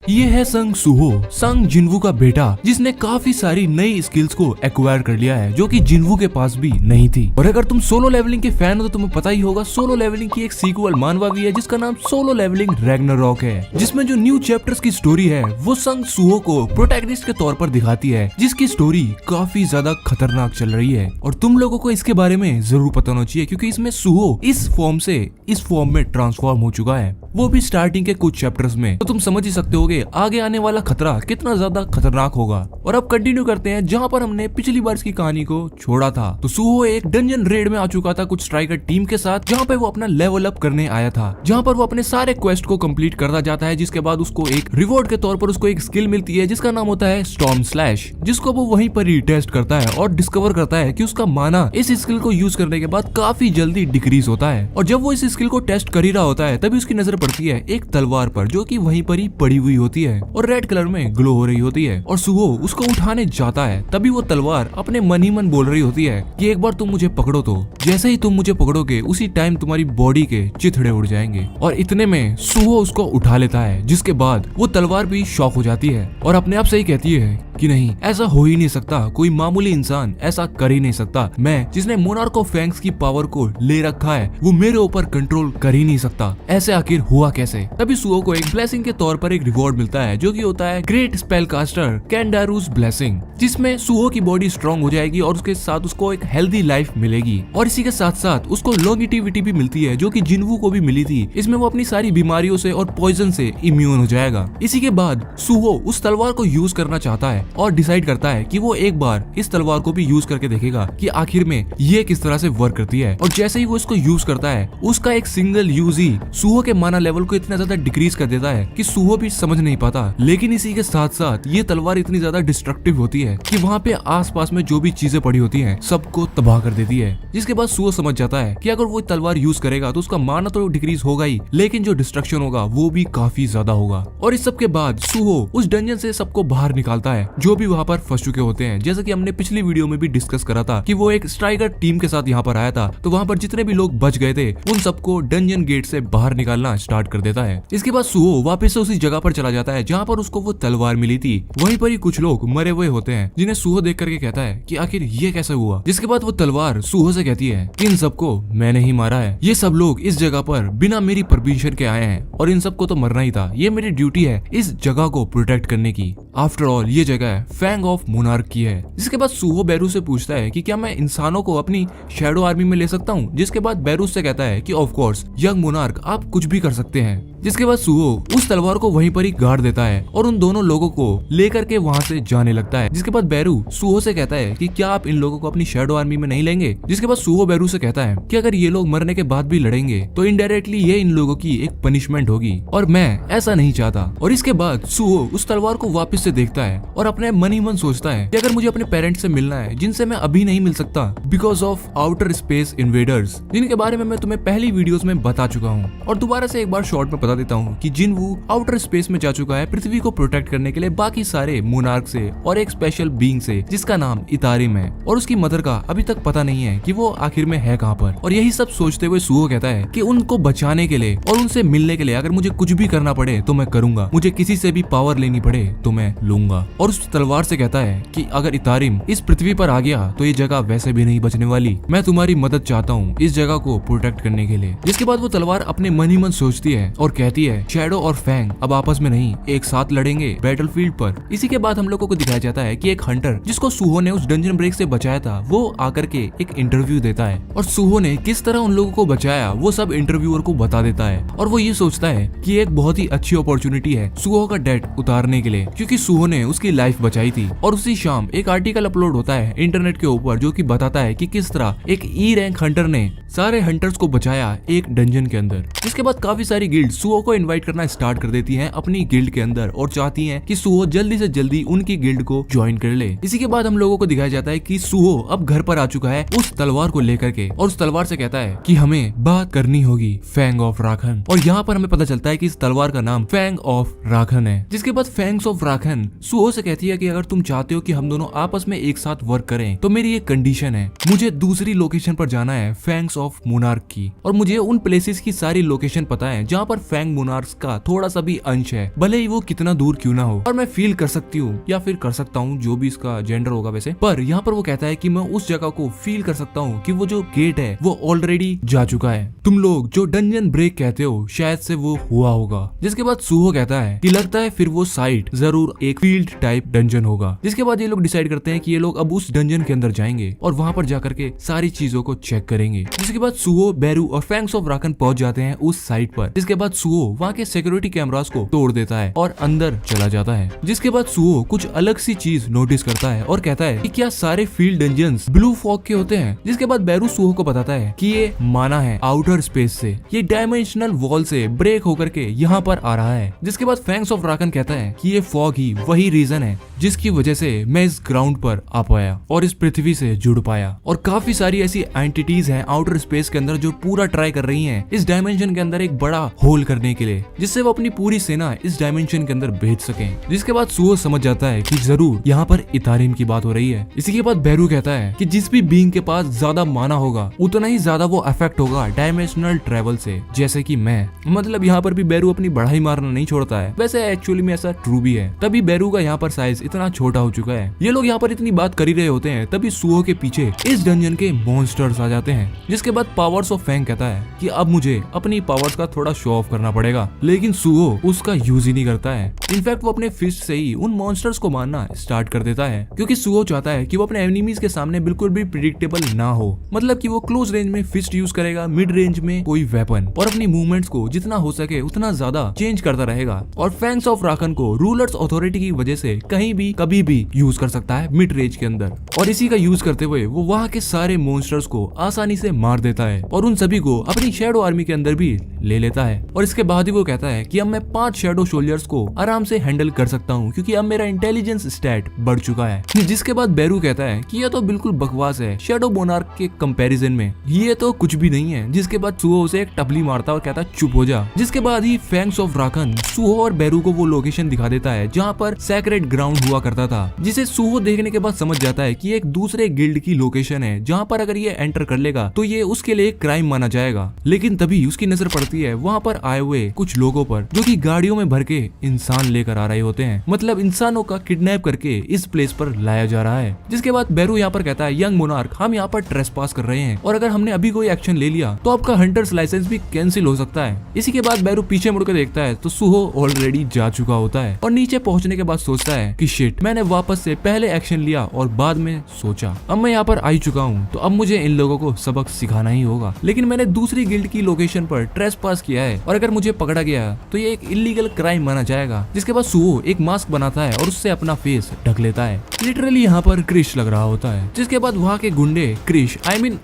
ये है संग सुहो, संग जिन्वू का बेटा, जिसने काफी सारी नई स्किल्स को एक्वायर कर लिया है जो कि जिन्वू के पास भी नहीं थी। और अगर तुम सोलो लेवलिंग के फैन हो तो तुम्हें पता ही होगा, सोलो लेवलिंग की एक सीक्वल मानवा भी है जिसका नाम सोलो लेवलिंग रैग्नारॉक है, जिसमें जो न्यू चैप्टर्स की स्टोरी है वो संग सुहो को प्रोटैगनिस्ट के तौर पर दिखाती है, जिसकी स्टोरी काफी ज्यादा खतरनाक चल रही है। और तुम लोगों को इसके बारे में जरूर पता होना चाहिए क्योंकि इसमें सुहो इस फॉर्म से इस फॉर्म में ट्रांसफॉर्म हो चुका है, वो भी स्टार्टिंग के कुछ चैप्टर्स में। तो तुम समझ ही सकते होगे आगे आने वाला खतरा कितना ज्यादा खतरनाक होगा। और अब कंटिन्यू करते हैं जहां पर हमने पिछली बार की कहानी को छोड़ा था। तो सुहो एक डंजन रेड में आ चुका था कुछ स्ट्राइकर टीम के साथ, जहां पे वो अपना लेवल अप करने आया था, जहां पर वो अपने सारे क्वेस्ट को कंप्लीट करता जाता है, जिसके बाद उसको एक रिवॉर्ड के तौर पर उसको एक स्किल मिलती है जिसका नाम होता है स्टॉर्म स्लैश, जिसको वो वहीं पर ही टेस्ट करता है और डिस्कवर करता है कि उसका माना इस स्किल को यूज करने के बाद काफी जल्दी डिक्रीज होता है। और जब वो इस स्किल को टेस्ट कर ही रहा होता है तभी उसकी नजर पड़ती है एक तलवार पर जो कि वहीं पर ही पड़ी हुई होती है और रेड कलर में ग्लो हो रही होती है। और सुहो उसको उठाने जाता है, तभी वो तलवार अपने मन ही मन बोल रही होती है कि एक बार तुम मुझे पकड़ो, तो जैसे ही तुम मुझे पकड़ोगे उसी टाइम तुम्हारी बॉडी के चिथड़े उड़ जाएंगे। और इतने में सुहो उसको उठा लेता है, जिसके बाद वो तलवार भी शॉक हो जाती है और अपने आप से ही कहती है कि नहीं, ऐसा हो ही नहीं सकता, कोई मामूली इंसान ऐसा कर ही नहीं सकता, मैं जिसने मोनार्क ऑफ फैंग्स की पावर को ले रखा है वो मेरे ऊपर कंट्रोल कर ही नहीं सकता, ऐसे आखिर हुआ कैसे। तभी सुहो को एक ब्लेसिंग के तौर पर एक रिवॉर्ड मिलता है जो कि होता है ग्रेट स्पेल कास्टर कैंडारूज ब्लेसिंग, जिसमें सुहो की बॉडी स्ट्रांग हो जाएगी और उसके साथ उसको एक हेल्दी लाइफ मिलेगी। और इसी के साथ साथ उसको लॉन्गेटिविटी भी मिलती है जो कि जिन्वू को भी मिली थी, इसमें वो अपनी सारी बीमारियों से और पॉइजन से इम्यून हो जाएगा। इसी के बाद सुहो उस तलवार को यूज करना चाहता है और डिसाइड करता है कि वो एक बार इस तलवार को भी यूज करके देखेगा कि आखिर में ये किस तरह से वर्क करती है। और जैसे ही वो इसको यूज करता है उसका एक सिंगल यूज ही सुहो के माना लेवल को इतना ज्यादा डिक्रीज कर देता है कि सुहो भी समझ नहीं पाता। लेकिन इसी के साथ साथ ये तलवार इतनी ज्यादा डिस्ट्रक्टिव होती है कि वहाँ पे आसपास में जो भी चीजें पड़ी होती हैं सबको तबाह कर देती है। जिसके बाद सुहो समझ जाता है कि अगर वो तलवार यूज करेगा तो उसका माना तो डिक्रीज होगा ही, लेकिन जो डिस्ट्रक्शन होगा वो भी काफी ज्यादा होगा। और इस सब के बाद सुहो उस डंजन से सबको बाहर निकालता है जो भी वहाँ पर फंस चुके होते हैं। जैसे कि हमने पिछली वीडियो में भी डिस्कस करा था कि वो एक स्ट्राइकर टीम के साथ यहाँ पर आया था, तो वहाँ पर जितने भी लोग बच गए थे उन सबको डंजन गेट से बाहर निकालना स्टार्ट कर देता है। इसके बाद सुहो वापस से उसी जगह पर चला जाता है जहाँ पर उसको वो तलवार मिली थी। वहीं पर ही कुछ लोग मरे हुए होते हैं जिन्हें सुहो देख करके कहता है कि आखिर ये कैसे हुआ। जिसके बाद वो तलवार सुहो से कहती है कि इन सबको मैंने ही मारा है, ये सब लोग इस जगह पर बिना मेरी परमिशन के आए हैं और इन सबको तो मरना ही था, ये मेरी ड्यूटी है इस जगह को प्रोटेक्ट करने की। आफ्टर ऑल ये जगह फैंग ऑफ मोनार्क की है। जिसके बाद सुहो बैरूस से पूछता है कि क्या मैं इंसानों को अपनी शैडो आर्मी में ले सकता हूँ। जिसके बाद बैरूस से कहता है कि ऑफ कोर्स यंग मोनार्क आप कुछ भी कर सकते हैं। जिसके बाद सुहो उस तलवार को वहीं पर ही गाड़ देता है और उन दोनों लोगों को लेकर के वहाँ से जाने लगता है। जिसके बाद बैरू सुहो से कहता है कि क्या आप इन लोगों को अपनी शैडो आर्मी में नहीं लेंगे। जिसके बाद सुहो बैरू से कहता है कि अगर ये लोग मरने के बाद भी लड़ेंगे तो इनडायरेक्टली ये इन लोगों की एक पनिशमेंट होगी और मैं ऐसा नहीं चाहता। और इसके बाद सुहो उस तलवार को वापस से देखता है और अपने मन ही मन सोचता है कि अगर मुझे अपने पेरेंट्स से मिलना है जिनसे मैं अभी नहीं मिल सकता because of outer space invaders, जिनके बारे में मैं तुम्हें पहली वीडियोस में बता चुका हूँ। और दोबारा से एक बार शॉर्ट में बता देता हूँ कि जिन्वू आउटर स्पेस में जा चुका है पृथ्वी को प्रोटेक्ट करने के लिए बाकी सारे मोनार्क से और एक स्पेशल बीइंग से जिसका नाम इतारिम है। और उसकी मदर का अभी तक पता नहीं है कि वो आखिर में है कहाँ पर। और यही सब सोचते हुए सुहो कहता है कि उनको बचाने के लिए और उनसे मिलने के लिए अगर मुझे कुछ भी करना पड़े तो मैं करूंगा, मुझे किसी से भी पावर लेनी पड़े तो मैं लूंगा। और उस तलवार से कहता है कि अगर इतारिम इस पृथ्वी पर आ गया तो ये जगह वैसे भी नहीं बचने वाली, मैं तुम्हारी मदद चाहता हूँ इस जगह को प्रोटेक्ट करने के लिए। जिसके बाद वो तलवार अपने मन ही मन सोचती है और कहती है शैडो और फैंग अब आपस में नहीं एक साथ लड़ेंगे बैटलफील्ड पर। इसी के बाद हम लोगों को दिखाया जाता है कि एक हंटर जिसको सुहो ने उस डंजन ब्रेक से बचाया था वो आकर के एक इंटरव्यू देता है और सुहो ने किस तरह उन लोगों को बचाया वो सब इंटरव्यूअर को बता देता है। और वो ये सोचता है कि एक बहुत ही अच्छी अपॉर्चुनिटी है सुहो का डेट उतारने के लिए, क्योंकि सुहो ने उसकी लाइफ बचाई थी। और उसी शाम एक आर्टिकल अपलोड होता है इंटरनेट के ऊपर जो कि बताता है कि किस तरह एक ई रैंक हंटर ने सारे हंटर्स को बचाया एक डंजन के अंदर। इसके बाद काफी सारी गिल्ड सुहो को इनवाइट करना स्टार्ट कर देती हैं अपनी गिल्ड के अंदर और चाहती हैं कि सुहो जल्दी से जल्दी उनकी गिल्ड को ज्वाइन कर ले। इसी के बाद हम लोगों को दिखाया जाता है कि सुहो अब घर पर आ चुका है उस तलवार को लेकर के और उस तलवार से कहता है कि हमें बात करनी होगी फैंग ऑफ राखन। और यहाँ पर हमें पता चलता है कि इस तलवार का नाम फैंग ऑफ राखन है। जिसके बाद फैंग्स ऑफ राखन सुहो से कहती है कि अगर तुम चाहते हो कि हम दोनों आपस में एक साथ वर्क करें तो मेरी एक कंडीशन है, मुझे दूसरी लोकेशन पर जाना है फैंग्स ऑफ मोनार्क की और मुझे उन प्लेसेस की सारी लोकेशन पता है जहाँ पर फैंग मोनार्क्स का थोड़ा सा भी अंश है, भले ही वो कितना दूर क्यों ना हो। और मैं फील कर सकती हूँ या फिर कर सकता हूँ, जो भी इसका जेंडर होगा वैसे, पर यहाँ पर वो कहता है कि मैं उस जगह को फील कर सकता हूँ कि वो जो गेट है वो ऑलरेडी जा चुका है। तुम लोग जो डंजन ब्रेक कहते हो शायद से वो हुआ होगा। जिसके बाद सूहो कहता है कि लगता है फिर वो साइट जरूर एक फील्ड टाइप डंजन होगा। जिसके बाद ये लोग डिसाइड करते हैं कि ये लोग अब उस डंजन के अंदर जाएंगे और वहां पर जाकर के सारी चीजों को चेक करेंगे। जिसके बाद सूहो, बेरू और फैंग्स ऑफ राकन पहुंच जाते हैं उस साइट पर। जिसके बाद सूहो वहां के सिक्योरिटी कैमरास को तोड़ देता है और अंदर चला जाता है। जिसके बाद सूहो कुछ अलग सी चीज नोटिस करता है और कहता है कि क्या सारे फील्ड डंजन्स ब्लू फॉग के होते हैं। जिसके बाद बेरू सूहो को बताता है कि ये माना है आउटर स्पेस से, ये डायमेंशनल वॉल से ब्रेक होकर के यहाँ पर आ रहा है। जिसके बाद फैंग्स ऑफ राकन कहता है कि ये फॉग ही वही रीजन है जिसकी वजह से मैं इस ग्राउंड पर आ पाया और इस पृथ्वी से जुड़ पाया। और काफी सारी ऐसी एंटिटीज हैं आउटर स्पेस के अंदर जो पूरा ट्राई कर रही हैं इस डायमेंशन के अंदर एक बड़ा होल करने के लिए, जिससे वो अपनी पूरी सेना इस डायमेंशन के अंदर भेज सकें। जिसके बाद सूहो समझ जाता है कि जरूर यहाँ पर इथारिम की बात हो रही है। इसी के बाद बेरू कहता है कि जिस भी बीइंग के पास ज्यादा माना होगा उतना ही ज्यादा वो अफेक्ट होगा डायमेंशनल ट्रेवल से, जैसे कि मैं। मतलब यहाँ पर भी बेरू अपनी बढ़ाई मारना नहीं छोड़ता है। वैसे एक्चुअली में ऐसा ट्रू भी है। तभी बेरू का यहाँ पर साइज इतना छोटा हो चुका है। ये लोग यहाँ पर इतनी बात कर ही रहे होते हैं तभी सूहो के पीछे इस डंजन के मॉन्स्टर्स आ जाते हैं। जिसके बाद पावर्स ऑफ फैंग कहता है कि अब मुझे अपनी पावर्स का थोड़ा शो ऑफ करना पड़ेगा, लेकिन सूहो उसका यूज ही नहीं करता है। इनफैक्ट वो अपने फिस्ट से ही उन मॉन्स्टर्स को मारना स्टार्ट कर देता है, क्योंकि सूहो चाहता है कि वो अपने एनिमीज के सामने बिल्कुल भी प्रिडिक्टेबल ना हो। मतलब कि वो क्लोज रेंज में फिस्ट यूज करेगा, मिड रेंज में कोई वेपन, और अपनी मूवमेंट्स को जितना हो सके उतना ज्यादा चेंज करता रहेगा। और फैंग्स ऑफ राकन को रूलर्स अथॉरिटी की वजह से कहीं भी कभी भी यूज कर सकता है मिड रेंज के अंदर, और इसी का यूज करते हुए वो वहाँ के सारे मॉन्स्टर्स को आसानी से मार देता है और उन सभी को अपनी शैडो आर्मी के अंदर भी ले लेता है। और इसके बाद ही वो कहता है कि अब मैं 5 शैडो सोल्जर्स को आराम से हैंडल कर सकता हूँ, क्योंकि अब मेरा इंटेलिजेंस स्टैट बढ़ चुका है। जिसके बाद बेरू कहता है कि यह तो बिल्कुल बकवास है शैडो मोनार्क के कंपैरिजन में, ये तो कुछ भी नहीं है। जिसके बाद सूहो उसे एक टपली मारता और कहता है चुप हो जा। जिसके बाद ही फैंग्स ऑफ राकन सूहो और बेरू को वो लोकेशन दिखा देता है जहाँ पर सैक्रेड ग्राउंड हुआ करता था, जिसे सूहो देखने के बाद समझ जाता है कि एक दूसरे गिल्ड की लोकेशन है जहाँ पर अगर ये एंटर कर लेगा तो ये उसके लिए क्राइम माना जाएगा। लेकिन तभी उसकी नजर पड़ती है वहाँ पर आए हुए कुछ लोगों पर जो कि गाड़ियों में भर के इंसान लेकर आ रहे होते हैं। मतलब इंसानों का किडनैप करके इस प्लेस पर लाया जा रहा है। जिसके बाद बेरू यहाँ पर कहता है यंग मोनार्क, हम यहाँ पर ट्रेसपास कर रहे हैं और अगर हमने अभी कोई एक्शन ले लिया तो आपका हंटर्स लाइसेंस भी कैंसिल हो सकता है। इसी के बाद बेरू पीछे मुड़कर देखता है तो सूहो ऑलरेडी जा चुका होता है और नीचे पहुंचने के बाद सोचता है कि शिट, मैंने वापस से पहले एक्शन लिया और बाद में सोचा अब मैं यहाँ पर आ चुका हूँ तो अब मुझे इन लोगों को सबक सिखाना ही होगा। लेकिन मैंने दूसरी गिल्ड की लोकेशन पर ट्रेसपास किया है और अगर मुझे पकड़ा गया तो ये एक इलीगल क्राइम माना जाएगा। जिसके बाद सूहो एक मास्क बनाता है और उससे अपना फेस ढक लेता है। लिटरली यहाँ पर क्रिश लग रहा होता है। जिसके बाद वहाँ के गुंडे क्रिश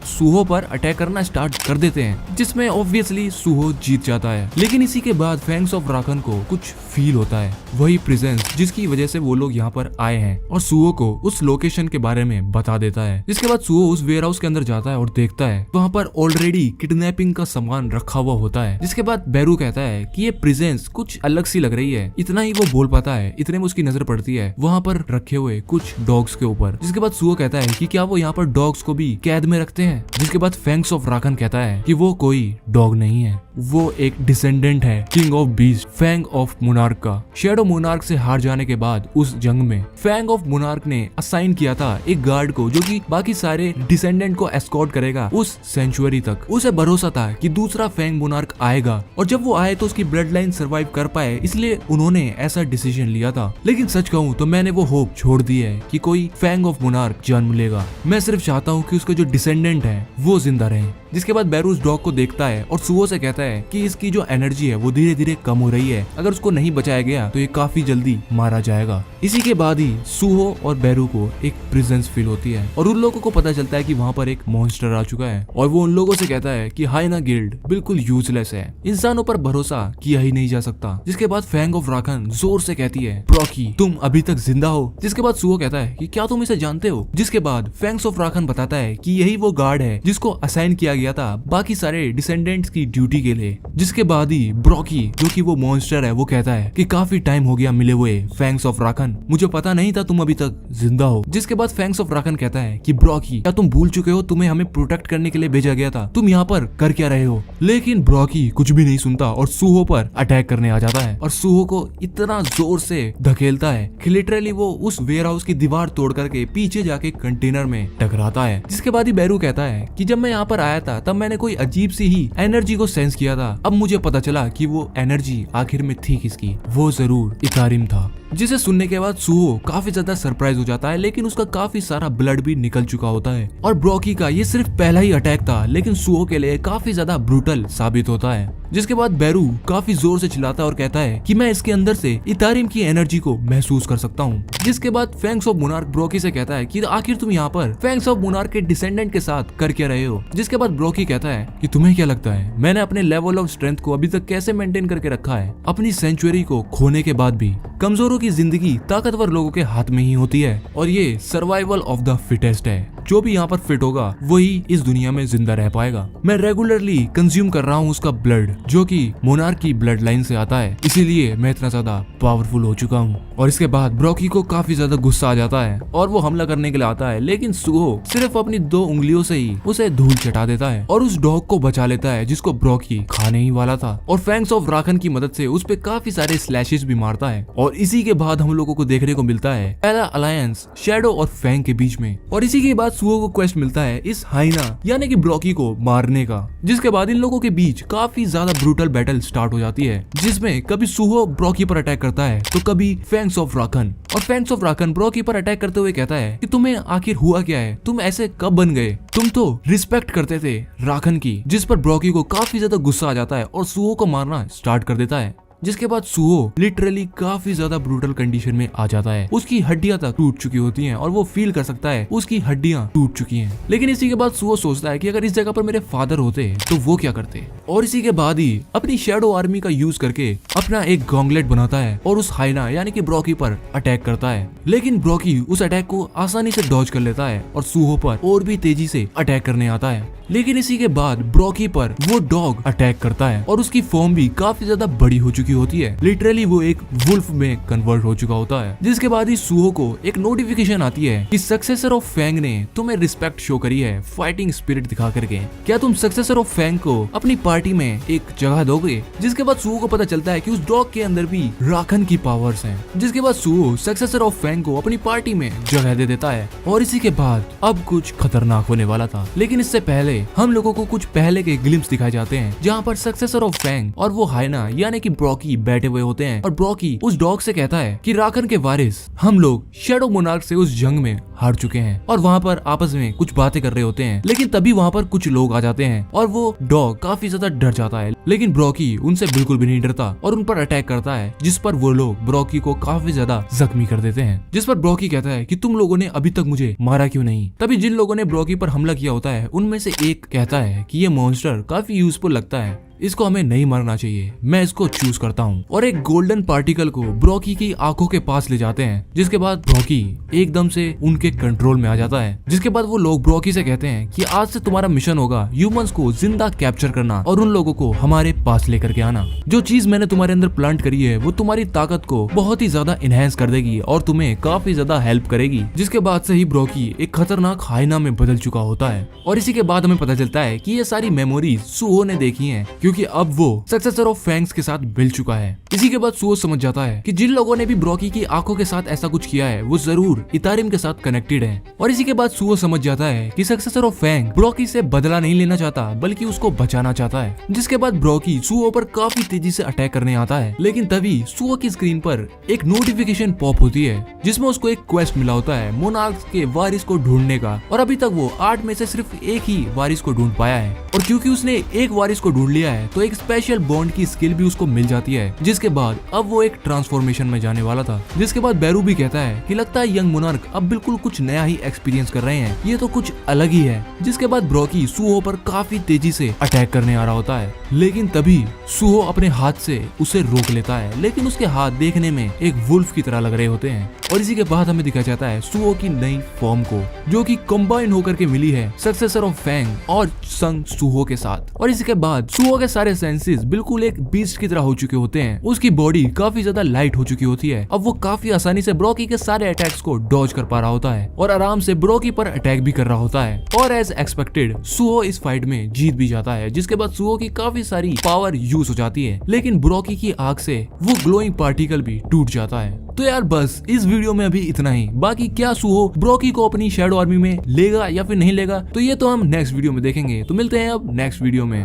सूहो पर अटैक करना स्टार्ट कर देते हैं, जिसमें ऑब्वियसली सूहो जीत जाता है। लेकिन इसी के बाद फैंग्स ऑफ राकन को कुछ फील होता है, वही प्रेजेंस जिसकी वजह से वो लोग यहाँ पर आए हैं, और सूहो को उस लोकेशन के बारे में बता देता है। जिसके बाद सूहो उस वेयर हाउस के अंदर जाता है और देखता है वहाँ पर ऑलरेडी किडनैपिंग का सामान रखा हुआ होता है। जिसके बाद बेरू कहता है कि ये प्रेजेंस कुछ अलग सी लग रही है। इतना ही वो बोल पाता है, इतने में उसकी नजर पड़ती है वहाँ पर रखे हुए कुछ डॉग्स के ऊपर। जिसके बाद सूहो कहता है कि क्या वो यहाँ पर डॉग्स को भी कैद में रखते हैं। जिसके बाद फैंग्स ऑफ राकन कहता है कि वो कोई डॉग नहीं है, वो एक डिसेंडेंट है king of beast, fang of monarch का। शैडो मोनार्क से हार जाने के बाद उस जंग में फैंग ऑफ मोनार्क ने असाइन किया था एक गार्ड को जो कि बाकी सारे डिसेंडेंट को एस्कॉर्ट करेगा उस सेंचुरी तक। उसे भरोसा था कि दूसरा फैंग मोनार्क आएगा और जब वो आए तो उसकी ब्लड लाइन सर्वाइव कर पाए, इसलिए उन्होंने ऐसा डिसीजन लिया था। लेकिन सच कहूँ तो मैंने वो होप छोड़ दी है कि कोई फैंग ऑफ मोनार्क जन्म लेगा। मैं सिर्फ चाहता हूँ कि उसका जो डिसेंडेंट है वो जिंदा रहे। जिसके बाद बेरू उस डॉग को देखता है और सूहो से कहता है कि इसकी जो एनर्जी है वो धीरे धीरे कम हो रही है, अगर उसको नहीं बचाया गया तो ये काफी जल्दी मारा जाएगा। इसी के बाद ही सूहो और बेरू को एक प्रेजेंस फील होती है और उन लोगों को पता चलता है कि वहाँ पर एक मॉन्स्टर आ चुका है और वो उन लोगों से कहता है कि हाइना गिल्ड बिल्कुल यूजलेस है, इंसानों पर भरोसा किया ही नहीं जा सकता। जिसके बाद फैंग ऑफ राकन जोर से कहती है प्रॉकी तुम अभी तक जिंदा हो। जिसके बाद सूहो कहता है कि क्या तुम इसे जानते हो। जिसके बाद फैंग्स ऑफ राकन बताता है कि यही वो गार्ड है जिसको असाइन किया गया था बाकी सारे डिसेंडेंट्स की ड्यूटी के लिए। जिसके बाद ही ब्रॉकी जो कि वो मॉन्स्टर है वो कहता है कि काफी टाइम हो गया मिले हुए फैंग्स ऑफ राखन, मुझे पता नहीं था तुम अभी तक जिंदा हो। जिसके बाद फैंग्स ऑफ राखन कहता है कि ब्रॉकी क्या तुम भूल चुके हो, तुम्हें हमें प्रोटेक्ट करने के लिए भेजा गया था, तुम यहाँ पर कर क्या रहे हो। लेकिन ब्रॉकी कुछ भी नहीं सुनता और सूहो पर अटैक करने आ जाता है और सूहो को इतना जोर से धकेलता है कि लिटरली वो उस वेयर हाउस की दीवार तोड़ करके पीछे जाके कंटेनर में टकराता है। जिसके बाद ही बैरू कहता है कि जब मैं यहाँ पर आया था तब मैंने कोई अजीब सी ही एनर्जी को सेंस किया था, अब मुझे पता चला कि वो एनर्जी आखिर में थी किसकी, वो जरूर इतारिम था। जिसे सुनने के बाद सूहो काफी ज्यादा सरप्राइज हो जाता है, लेकिन उसका काफी सारा ब्लड भी निकल चुका होता है और ब्रॉकी का ये सिर्फ पहला ही अटैक था, लेकिन सूहो के लिए काफी ज्यादा ब्रूटल साबित होता है। जिसके बाद बैरू काफी जोर से चिल्लाता है और कहता है कि मैं इसके अंदर से इतारिम की एनर्जी को महसूस कर सकता हूँ। जिसके बाद फैंग्स ऑफ मोनार्क ब्रॉकी से कहता है कि आखिर तुम यहाँ पर फैंग्स ऑफ मोनार्क के डिसेंडेंट के साथ कर क्या रहे हो। जिसके बाद ब्रॉकी कहता है कि तुम्हें क्या लगता है मैंने अपने लेवल ऑफ स्ट्रेंथ को अभी तक कैसे मेंटेन करके रखा है, अपनी सेंचुरी को खोने के बाद भी। कमजोरों की जिंदगी ताकतवर लोगों के हाथ में ही होती है और ये सर्वाइवल ऑफ द फिटेस्ट है, जो भी यहाँ पर फिट होगा वही इस दुनिया में जिंदा रह पाएगा। मैं रेगुलरली कंज्यूम कर रहा हूँ उसका ब्लड जो कि मोनार्क की ब्लड लाइन से आता है, इसीलिए मैं इतना ज्यादा पावरफुल हो चुका हूँ। और इसके बाद ब्रॉकी को काफी ज्यादा गुस्सा आ जाता है और वो हमला करने के लिए आता है, लेकिन सूहो सिर्फ अपनी 2 उंगलियों से ही उसे धूल चटा देता है और उस डॉग को बचा लेता है जिसको ब्रॉकी खाने ही वाला था और फैंग्स ऑफ राखन की मदद से उस पे काफी सारे स्लैशेस भी मारता है। और इसी के बाद हम लोगों को देखने को मिलता है पहला अलायंस शैडो और फैंग के बीच में। और इसी के बाद सूहो को क्वेस्ट मिलता है इस हाइना यानी कि ब्रॉकी को मारने का। जिसके बाद इन लोगों के बीच काफी ज्यादा ब्रूटल बैटल स्टार्ट हो जाती है, जिसमें कभी सूहो ब्रॉकी पर अटैक करता है तो कभी फैंग्स ऑफ राखन। और फैंग्स ऑफ राखन ब्रॉकी पर अटैक करते हुए कहता है कि तुम्हें आखिर हुआ क्या है, तुम ऐसे कब बन गए, तुम तो रिस्पेक्ट करते थे राखन की। जिस पर ब्रॉकी को काफी ज्यादा गुस्सा आ जाता है और सूहो को मारना स्टार्ट कर देता है। जिसके बाद सूहो लिटरली काफी ज्यादा ब्रूटल कंडीशन में आ जाता है, उसकी हड्डियां तक टूट चुकी होती हैं और वो फील कर सकता है उसकी हड्डियां टूट चुकी हैं। लेकिन इसी के बाद सूहो सोचता है कि अगर इस जगह पर मेरे फादर होते तो वो क्या करते। और इसी के बाद ही अपनी शैडो आर्मी का यूज करके अपना एक गॉन्गलेट बनाता है और उस हाइना यानी कि ब्रॉकी पर अटैक करता है। लेकिन ब्रॉकी उस अटैक को आसानी से डॉज कर लेता है और सूहो पर और भी तेजी से अटैक करने आता है। लेकिन इसी के बाद ब्रॉकी पर वो डॉग अटैक करता है और उसकी फॉर्म भी काफी ज्यादा बड़ी हो चुकी होती है, लिटरली वो एक वुल्फ में कन्वर्ट हो चुका होता है। जिसके बाद ही सूहो को एक नोटिफिकेशन आती है कि सक्सेसर ऑफ फैंग ने तुम्हें रिस्पेक्ट शो करी है फाइटिंग स्पिरिट दिखा करके, क्या तुम सक्सेसर ऑफ फैंग को अपनी पार्टी में एक जगह दोगे। जिसके बाद सूहो को पता चलता है कि उस डॉग के अंदर भी राखन की पावर्स हैं। जिसके बाद सूहो सक्सेसर ऑफ फैंग को अपनी पार्टी में जगह दे देता है। और इसी के बाद अब कुछ खतरनाक होने वाला था, लेकिन इससे पहले हम लोगों को कुछ पहले के ग्लिम्स दिखाए जाते हैं जहाँ पर सक्सेसर ऑफ फैंग और वो हाइना यानी कि ब्रॉकी बैठे हुए होते हैं और ब्रॉकी उस डॉग से कहता है कि राखन के वारिस हम लोग शैडो मोनार्क से उस जंग में हार चुके हैं और वहाँ पर आपस में कुछ बातें कर रहे होते हैं। लेकिन तभी वहाँ पर कुछ लोग आ जाते हैं और वो डॉग काफी ज्यादा डर जाता है, लेकिन ब्रॉकी उनसे बिल्कुल भी नहीं डरता और उन पर अटैक करता है, जिस पर वो लोग ब्रॉकी को काफी ज्यादा जख्मी कर देते हैं। जिस पर ब्रॉकी कहता है कि तुम लोगों ने अभी तक मुझे मारा क्यों नहीं। तभी जिन लोगों ने ब्रॉकी पर हमला किया होता है उनमें से एक कहता है कि ये मॉन्स्टर काफी यूजफुल लगता है, इसको हमें नहीं मारना चाहिए, मैं इसको चूज करता हूँ। और एक गोल्डन पार्टिकल को ब्रॉकी की आंखों के पास ले जाते हैं, जिसके बाद ब्रॉकी एकदम से उनके कंट्रोल में आ जाता है। जिसके बाद वो लोग ब्रॉकी से कहते हैं कि आज से तुम्हारा मिशन होगा ह्यूमंस को जिंदा कैप्चर करना और उन लोगों को हमारे पास लेकर के आना। जो चीज मैंने तुम्हारे अंदर प्लांट करी है वो तुम्हारी ताकत को बहुत ही ज्यादा इनहेंस कर देगी और तुम्हें काफी ज्यादा हेल्प करेगी। जिसके बाद से ही ब्रॉकी एक खतरनाक हाइना में बदल चुका होता है। और इसी के बाद हमें पता चलता है कि ये सारी मेमोरीज सूहो ने देखी हैं, क्योंकि अब वो सक्सेसर ऑफ फैंग्स के साथ मिल चुका है। इसी के बाद सूहो समझ जाता है कि जिन लोगों ने भी ब्रॉकी की आंखों के साथ ऐसा कुछ किया है वो जरूर इतारिम के साथ कनेक्टेड है। और इसी के बाद सूहो समझ जाता है कि सक्सेसर ऑफ फैंग ब्रॉकी से बदला नहीं लेना चाहता बल्कि उसको बचाना चाहता है। जिसके बाद ब्रॉकी सूहो पर काफी तेजी से अटैक करने आता है, लेकिन तभी सूहो की स्क्रीन पर एक नोटिफिकेशन पॉप होती है जिसमें उसको एक क्वेस्ट मिला होता है मोनार्क के वारिस को ढूंढने का, और अभी तक वो 8 में से सिर्फ एक ही वारिस को ढूंढ पाया है। और क्योंकि उसने एक वारिस को ढूंढ लिया है तो एक स्पेशल बॉन्ड की स्किल भी उसको मिल जाती है, जिसके बाद अब वो एक ट्रांसफॉर्मेशन में जाने वाला था। जिसके बाद बैरू भी कहता है कि लगता है यंग मोनार्क अब बिल्कुल कुछ नया ही एक्सपीरियंस कर रहे हैं, ये तो कुछ अलग ही है। जिसके बाद ब्रोकी सुहो पर काफी तेजी से अटैक करने आ रहा होता है, लेकिन तभी सुहो अपने हाथ से उसे रोक लेता है। लेकिन उसके हाथ देखने में एक वुल्फ की तरह लग रहे होते हैं। और इसी के बाद हमें दिखाया जाता है सुहो की नई फॉर्म को, जो कि कंबाइन होकर के मिली है सक्सेसर ऑफ फैंग और संग सुहो के साथ। और इसी के बाद सुहो के सारे सेंसेस बिल्कुल एक बीस्ट की तरह हो चुके होते हैं। उसकी बॉडी काफी ज्यादा लाइट हो चुकी होती है। अब वो काफी आसानी से ब्रोकी के सारे अटैक्स को डॉज कर पा रहा होता है और आराम से ब्रोकी पर अटैक भी कर रहा होता है। और एज एक्सपेक्टेड सुहो इस फाइट में जीत भी जाता है, जिसके बाद सुहो की काफी सारी पावर यूज हो जाती है। लेकिन ब्रोकी की आग से वो ग्लोइंग पार्टिकल भी टूट जाता है। तो यार बस इस वीडियो में अभी इतना ही। बाकी क्या सुहो ब्रोकी को अपनी शैडो आर्मी में लेगा या फिर नहीं लेगा, तो ये तो हम नेक्स्ट वीडियो में देखेंगे। तो मिलते हैं अब नेक्स्ट वीडियो में।